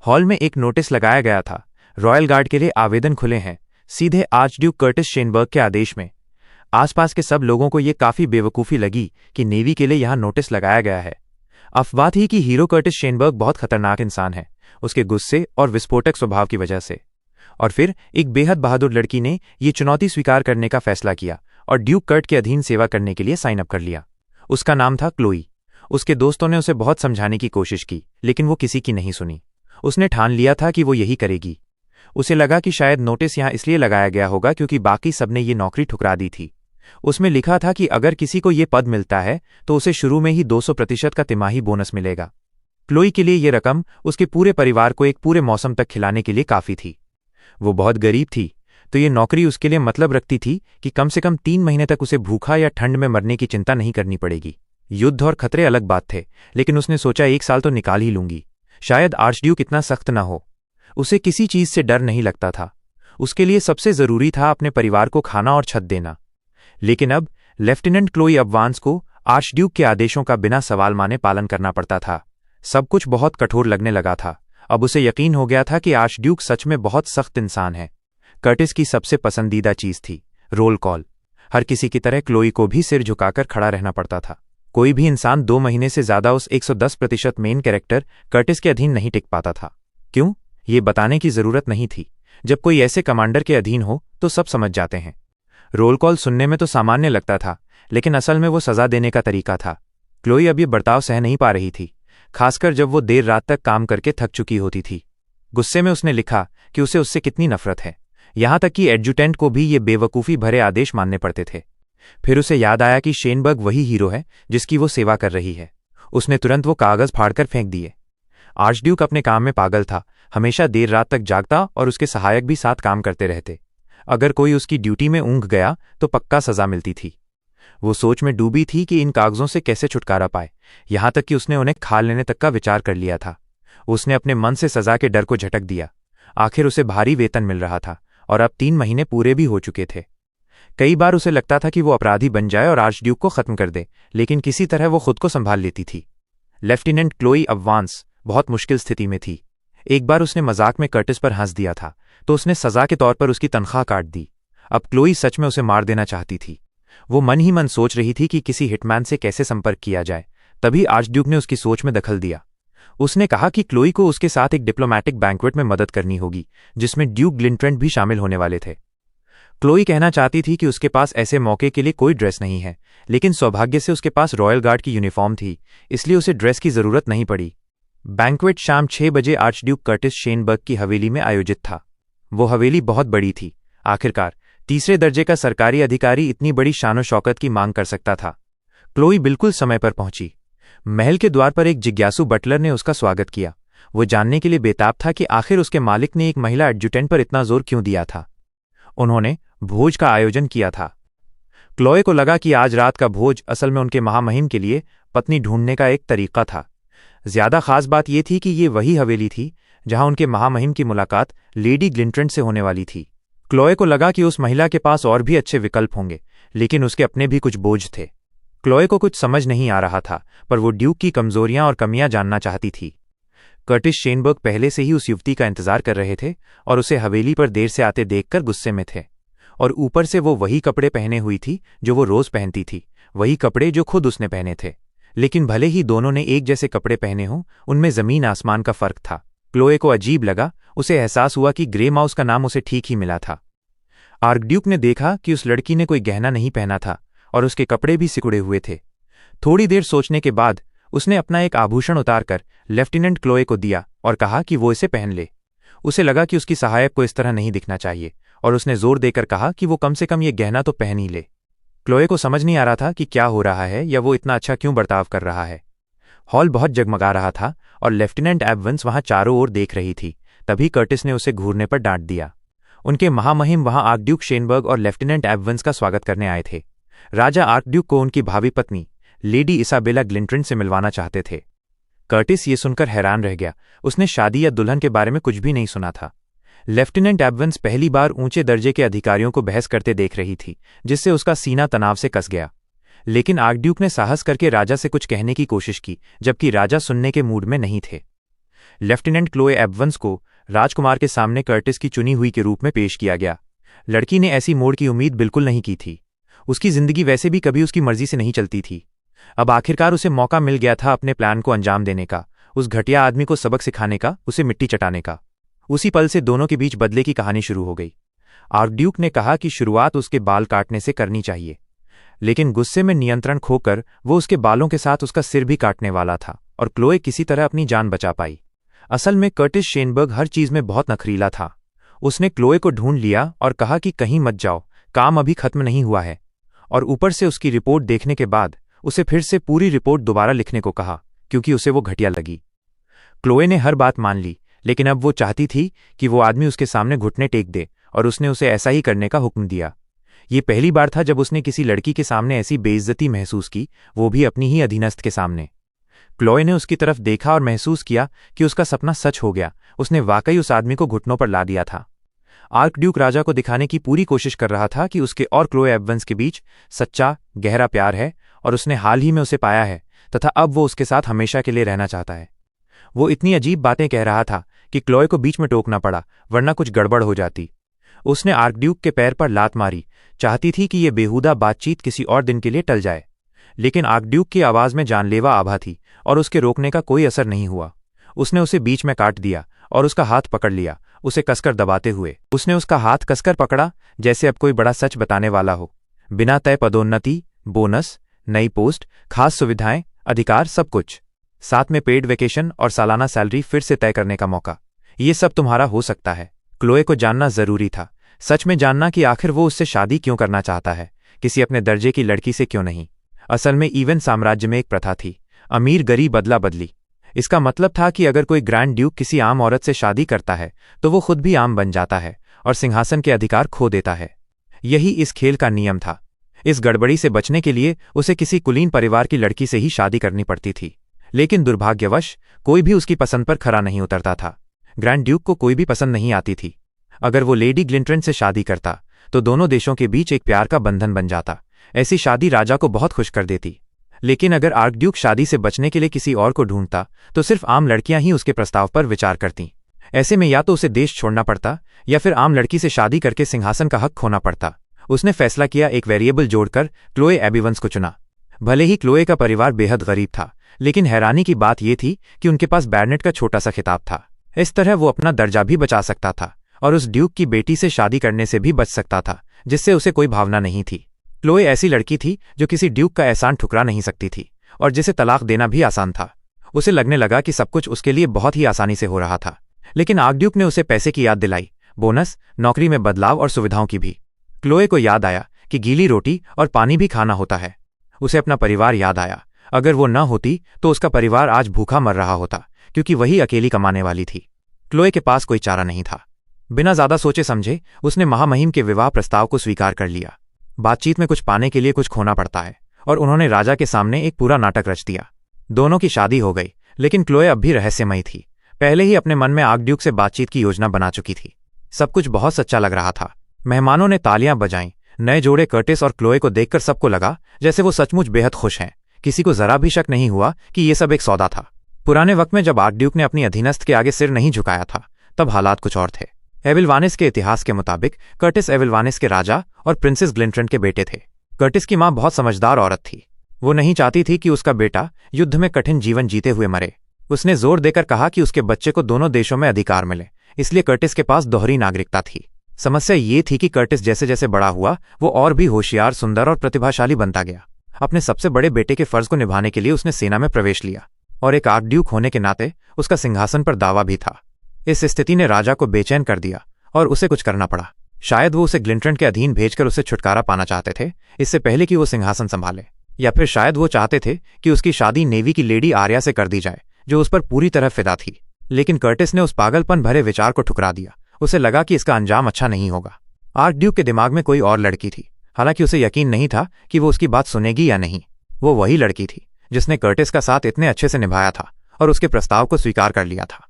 Hall में एक notice लगाया गया था, रॉयल गार्ड के लिए आवेदन खुले हैं, सीधे आर्चड्यूक कर्टिस शेनबर्ग के आदेश में। आसपास के सब लोगों को ये काफी बेवकूफ़ी लगी कि नेवी के लिए यहाँ नोटिस लगाया गया है। अफवाह थी कि हीरो कर्टिस शेनबर्ग बहुत खतरनाक इंसान है, उसके गुस्से और विस्फोटक स्वभाव की वजह से। और फिर एक बेहद बहादुर लड़की ने ये चुनौती स्वीकार करने का फैसला किया और ड्यूक कर्ट के अधीन सेवा करने के लिए साइन अप कर लिया। उसका नाम था क्लोई। उसके दोस्तों ने उसे बहुत समझाने की कोशिश की, लेकिन वो किसी की नहीं सुनी। उसने ठान लिया था कि वो यही करेगी। उसे लगा कि शायद नोटिस यहाँ इसलिए लगाया गया होगा क्योंकि बाकी सबने ये नौकरी ठुकरा दी थी। उसमें लिखा था कि अगर किसी को ये पद मिलता है तो उसे शुरू में ही 200% का तिमाही बोनस मिलेगा। क्लोई के लिए ये रकम उसके पूरे परिवार को एक पूरे मौसम तक खिलाने के लिए काफ़ी थी। वो बहुत गरीब थी, तो ये नौकरी उसके लिए मतलब रखती थी कि कम से कम 3 महीने तक उसे भूखा या ठंड में मरने की चिंता नहीं करनी पड़ेगी। युद्ध और खतरे अलग बात थे, लेकिन उसने सोचा 1 साल तो निकाल ही लूंगी। शायद आर्चड्यूक इतना सख्त ना हो। उसे किसी चीज से डर नहीं लगता था। उसके लिए सबसे जरूरी था अपने परिवार को खाना और छत देना। लेकिन अब लेफ्टिनेंट क्लोई अबवांस को आर्चड्यूक के आदेशों का बिना सवाल माने पालन करना पड़ता था। सब कुछ बहुत कठोर लगने लगा था। अब उसे यकीन हो गया था कि आर्चड्यूक सच में बहुत सख्त इंसान है। कर्टिस की सबसे पसंदीदा चीज थी रोल कॉल। हर किसी की तरह क्लोई को भी सिर झुकाकर खड़ा रहना पड़ता था। कोई भी इंसान 2 महीने से ज्यादा उस 110% मेन कैरेक्टर कर्टिस के अधीन नहीं टिक पाता था। क्यों? ये बताने की जरूरत नहीं थी। जब कोई ऐसे कमांडर के अधीन हो तो सब समझ जाते हैं। रोल कॉल सुनने में तो सामान्य लगता था, लेकिन असल में वो सजा देने का तरीका था। क्लोई अब ये बर्ताव सह नहीं पा रही थी, खासकर जब वो देर रात तक काम करके थक चुकी होती थी। गुस्से में उसने लिखा कि उसे उससे कितनी नफरत है, यहां तक कि एडजुटेंट को भी ये बेवकूफ़ी भरे आदेश मानने पड़ते थे। फिर उसे याद आया कि शेनबर्ग वही हीरो है जिसकी वो सेवा कर रही है। उसने तुरंत वो कागज फाड़कर फेंक दिए। आर्चड्यूक अपने काम में पागल था, हमेशा देर रात तक जागता और उसके सहायक भी साथ काम करते रहते। अगर कोई उसकी ड्यूटी में ऊँघ गया तो पक्का सजा मिलती थी। वो सोच में डूबी थी कि इन कागजों से कैसे छुटकारा पाए, यहां तक कि उसने उन्हें खा लेने तक का विचार कर लिया था। उसने अपने मन से सजा के डर को झटक दिया। आखिर उसे भारी वेतन मिल रहा था और अब 3 महीने पूरे भी हो चुके थे। कई बार उसे लगता था कि वो अपराधी बन जाए और आर्चड्यूक को खत्म कर दे, लेकिन किसी तरह वो खुद को संभाल लेती थी। लेफ्टिनेंट क्लोई अबवांस बहुत मुश्किल स्थिति में थी। एक बार उसने मजाक में कर्टिस पर हंस दिया था, तो उसने सजा के तौर पर उसकी तनख्वाह काट दी। अब क्लोई सच में उसे मार देना चाहती थी। वो मन ही मन सोच रही थी कि किसी हिटमैन से कैसे संपर्क किया जाए। तभी आर्चड्यूक ने उसकी सोच में दखल दिया। उसने कहा कि क्लोई को उसके साथ एक डिप्लोमैटिक बैंक्वेट में मदद करनी होगी, जिसमें ड्यूक ग्लिंट्रेंट भी शामिल होने वाले थे। क्लोई कहना चाहती थी कि उसके पास ऐसे मौके के लिए कोई ड्रेस नहीं है, लेकिन सौभाग्य से उसके पास रॉयल गार्ड की यूनिफॉर्म थी, इसलिए उसे ड्रेस की जरूरत नहीं पड़ी। बैंक्वेट शाम 6 बजे आर्चड्यूक कर्टिस शेनबर्ग की हवेली में आयोजित था। वो हवेली बहुत बड़ी थी। आखिरकार तीसरे दर्जे का सरकारी अधिकारी इतनी बड़ी शानो शौकत की मांग कर सकता था। क्लोई बिल्कुल समय पर पहुंची। महल के द्वार पर एक जिज्ञासु बटलर ने उसका स्वागत किया। वो जानने के लिए बेताब था कि आखिर उसके मालिक ने एक महिला एडजुटेंट पर इतना जोर क्यों दिया था। उन्होंने भोज का आयोजन किया था। क्लोई को लगा कि आज रात का भोज असल में उनके महामहिम के लिए पत्नी ढूंढने का एक तरीका था। ज्यादा खास बात यह थी कि ये वही हवेली थी जहां उनके महामहिम की मुलाकात लेडी ग्लिंट्रेंट से होने वाली थी। क्लोई को लगा कि उस महिला के पास और भी अच्छे विकल्प होंगे, लेकिन उसके अपने भी कुछ बोझ थे। क्लोई को कुछ समझ नहीं आ रहा था, पर वो ड्यूक की कमजोरियां और कमियां जानना चाहती थी। कर्टिस शेनबर्ग पहले से ही उस युवती का इंतजार कर रहे थे और उसे हवेली पर देर से आते देखकर गुस्से में थे। और ऊपर से वो वही कपड़े पहने हुई थी जो वो रोज पहनती थी, वही कपड़े जो खुद उसने पहने थे। लेकिन भले ही दोनों ने एक जैसे कपड़े पहने हों, उनमें जमीन आसमान का फर्क था। क्लोई को अजीब लगा। उसे एहसास हुआ कि ग्रे माउस का नाम उसे ठीक ही मिला था। आर्चड्यूक ने देखा कि उस लड़की ने कोई गहना नहीं पहना था और उसके कपड़े भी सिकुड़े हुए थे। थोड़ी देर सोचने के बाद उसने अपना एक आभूषण उतारकर लेफ्टिनेंट क्लोई को दिया और कहा कि वो इसे पहन ले। उसे लगा कि उसकी सहायक को इस तरह नहीं दिखना चाहिए और उसने जोर देकर कहा कि वो कम से कम ये गहना तो पहन ही ले। क्लोई को समझ नहीं आ रहा था कि क्या हो रहा है या वो इतना अच्छा क्यों बर्ताव कर रहा है। हॉल बहुत जगमगा रहा था और लेफ्टिनेंट एबवंस वहां चारों ओर देख रही थी। तभी कर्टिस ने उसे घूरने पर डांट दिया। उनके महामहिम वहां आर्चड्यूक शेनबर्ग और लेफ्टिनेंट एबवंस का स्वागत करने आए थे। राजा आर्चड्यूक को उनकी भावी पत्नी लेडी इसाबेला ग्लिंट्रेंट से मिलवाना चाहते थे। कर्टिस ये सुनकर हैरान रह गया। उसने शादी या दुल्हन के बारे में कुछ भी नहीं सुना था। लेफ्टिनेंट एबवंस पहली बार ऊंचे दर्जे के अधिकारियों को बहस करते देख रही थी, जिससे उसका सीना तनाव से कस गया। लेकिन आर्चड्यूक ने साहस करके राजा से कुछ कहने की कोशिश की, जबकि राजा सुनने के मूड में नहीं थे। लेफ्टिनेंट क्लोए एवंस को राजकुमार के सामने कर्टिस की चुनी हुई के रूप में पेश किया गया। लड़की ने ऐसी मोड़ की उम्मीद बिल्कुल नहीं की थी। उसकी जिंदगी वैसे भी कभी उसकी मर्जी से नहीं चलती थी। अब आखिरकार उसे मौका मिल गया था अपने प्लान को अंजाम देने का, उस घटिया आदमी को सबक सिखाने का, उसे मिट्टी चटाने का। उसी पल से दोनों के बीच बदले की कहानी शुरू हो गई। आर्कड्यूक ने कहा कि शुरुआत उसके बाल काटने से करनी चाहिए, लेकिन गुस्से में नियंत्रण खोकर वो उसके बालों के साथ उसका सिर भी काटने वाला था और क्लोए किसी तरह अपनी जान बचा पाई। असल में कर्टिस शेनबर्ग हर चीज में बहुत नखरीला था। उसने क्लोए को ढूंढ लिया और कहा कि कहीं मत जाओ, काम अभी खत्म नहीं हुआ है, और ऊपर से उसकी रिपोर्ट देखने के बाद उसे फिर से पूरी रिपोर्ट दोबारा लिखने को कहा, क्योंकि उसे वो घटिया लगी। क्लोए ने हर बात मान ली, लेकिन अब वो चाहती थी कि वो आदमी उसके सामने घुटने टेक दे, और उसने उसे ऐसा ही करने का हुक्म दिया। ये पहली बार था जब उसने किसी लड़की के सामने ऐसी बेइज्जती महसूस की, वो भी अपनी ही अधीनस्थ के सामने। क्लोए ने उसकी तरफ देखा और महसूस किया कि उसका सपना सच हो गया। उसने वाकई उस आदमी को घुटनों पर ला दिया था। आर्कड्यूक राजा को दिखाने की पूरी कोशिश कर रहा था कि उसके और क्लोए एवंस के बीच सच्चा गहरा प्यार है, और उसने हाल ही में उसे पाया है, तथा अब वो उसके साथ हमेशा के लिए रहना चाहता है। वो इतनी अजीब बातें कह रहा था कि क्लोए को बीच में टोकना पड़ा, वरना कुछ गड़बड़ हो जाती। उसने आर्कड्यूक के पैर पर लात मारी, चाहती थी कि ये बेहुदा बातचीत किसी और दिन के लिए टल जाए, लेकिन आर्कड्यूक की आवाज में जानलेवा आभा थी और उसके रोकने का कोई असर नहीं हुआ। उसने उसे बीच में काट दिया और उसका हाथ पकड़ लिया, उसे कसकर दबाते हुए। उसने उसका हाथ कसकर पकड़ा, जैसे अब कोई बड़ा सच बताने वाला हो। बिना तय पदोन्नति, बोनस, नई पोस्ट, खास सुविधाएं, अधिकार, सब कुछ, साथ में पेड वेकेशन और सालाना सैलरी फिर से तय करने का मौका। ये सब तुम्हारा हो सकता है। क्लोए को जानना जरूरी था, सच में जानना कि आखिर वो उससे शादी क्यों करना चाहता है, किसी अपने दर्जे की लड़की से क्यों नहीं। असल में इवन साम्राज्य में एक प्रथा थी, अमीर गरीब बदला बदली। इसका मतलब था कि अगर कोई ग्रैंड ड्यूक किसी आम औरत से शादी करता है तो वो खुद भी आम बन जाता है और सिंहासन के अधिकार खो देता है। यही इस खेल का नियम था। इस गड़बड़ी से बचने के लिए उसे किसी कुलीन परिवार की लड़की से ही शादी करनी पड़ती थी, लेकिन दुर्भाग्यवश कोई भी उसकी पसंद पर खरा नहीं उतरता था। ग्रैंड ड्यूक को कोई भी पसंद नहीं आती थी। अगर वो लेडी ग्लिंट्रन से शादी करता तो दोनों देशों के बीच एक प्यार का बंधन बन जाता। ऐसी शादी राजा को बहुत खुश कर देती। लेकिन अगर आर्कड्यूक शादी से बचने के लिए किसी और को ढूंढता तो सिर्फ आम लड़कियां ही उसके प्रस्ताव पर विचार करतीं। ऐसे में या तो उसे देश छोड़ना पड़ता या फिर आम लड़की से शादी करके सिंहासन का हक खोना पड़ता। उसने फैसला किया, एक वेरिएबल जोड़कर क्लोए एबिवंस को चुना। भले ही क्लोए का परिवार बेहद गरीब था, लेकिन हैरानी की बात यह थी कि उनके पास बैरनेट का छोटा सा खिताब था। इस तरह वो अपना दर्जा भी बचा सकता था और उस ड्यूक की बेटी से शादी करने से भी बच सकता था, जिससे उसे कोई भावना नहीं थी। क्लोए ऐसी लड़की थी जो किसी ड्यूक का एहसान ठुकरा नहीं सकती थी और जिसे तलाक देना भी आसान था। उसे लगने लगा कि सब कुछ उसके लिए बहुत ही आसानी से हो रहा था। लेकिन आर्कड्यूक ने उसे पैसे की याद दिलाई, बोनस, नौकरी में बदलाव और सुविधाओं की भी। क्लोए को याद आया कि गीली रोटी और पानी भी खाना होता है। उसे अपना परिवार याद आया। अगर वो न होती तो उसका परिवार आज भूखा मर रहा होता, क्योंकि वही अकेली कमाने वाली थी। क्लोए के पास कोई चारा नहीं था। बिना ज्यादा सोचे समझे उसने महामहिम के विवाह प्रस्ताव को स्वीकार कर लिया। बातचीत में कुछ पाने के लिए कुछ खोना पड़ता है, और उन्होंने राजा के सामने एक पूरा नाटक रच दिया। दोनों की शादी हो गई, लेकिन क्लोए अब भी रहस्यमयी थी। पहले ही अपने मन में आर्कड्यूक से बातचीत की योजना बना चुकी थी। सब कुछ बहुत सच्चा लग रहा था। मेहमानों ने तालियां बजाईं। नए जोड़े कर्टिस और क्लोए को देखकर सबको लगा जैसे वो सचमुच बेहद खुश हैं। किसी को जरा भी शक नहीं हुआ कि ये सब एक सौदा था। पुराने वक्त में जब आर्कड्यूक ने अपनी अधीनस्थ के आगे सिर नहीं झुकाया था, तब हालात कुछ और थे। एविलवानिस के इतिहास के मुताबिक कर्टिस एविलवानिस के राजा और प्रिंसेस ग्लिंट्रन के बेटे थे। कर्टिस की मां बहुत समझदार औरत थी। वो नहीं चाहती थी कि उसका बेटा युद्ध में कठिन जीवन जीते हुए मरे। उसने जोर देकर कहा कि उसके बच्चे को दोनों देशों में अधिकार मिले, इसलिए कर्टिस के पास दोहरी नागरिकता थी। समस्या ये थी कि कर्टिस जैसे जैसे बड़ा हुआ वो और भी होशियार, सुंदर और प्रतिभाशाली बनता गया। अपने सबसे बड़े बेटे के फर्ज को निभाने के लिए उसने सेना में प्रवेश लिया, और एक आर्कड्यूक होने के नाते उसका सिंहासन पर दावा भी था। इस स्थिति ने राजा को बेचैन कर दिया और उसे कुछ करना पड़ा। शायद वो उसे ग्लिंट्रन के अधीन भेजकर उससे छुटकारा पाना चाहते थे, इससे पहले कि वो सिंहासन संभाले, या फिर शायद वो चाहते थे कि उसकी शादी नेवी की लेडी आर्या से कर दी जाए, जो उस पर पूरी तरह फिदा थी। लेकिन कर्टिस ने उस पागलपन भरे विचार को ठुकरा दिया। उसे लगा कि इसका अंजाम अच्छा नहीं होगा। आर्कड्यूक के दिमाग में कोई और लड़की थी, हालांकि उसे यकीन नहीं था कि वो उसकी बात सुनेगी या नहीं। वो वही लड़की थी जिसने कर्टिस का साथ इतने अच्छे से निभाया था और उसके प्रस्ताव को स्वीकार कर लिया था।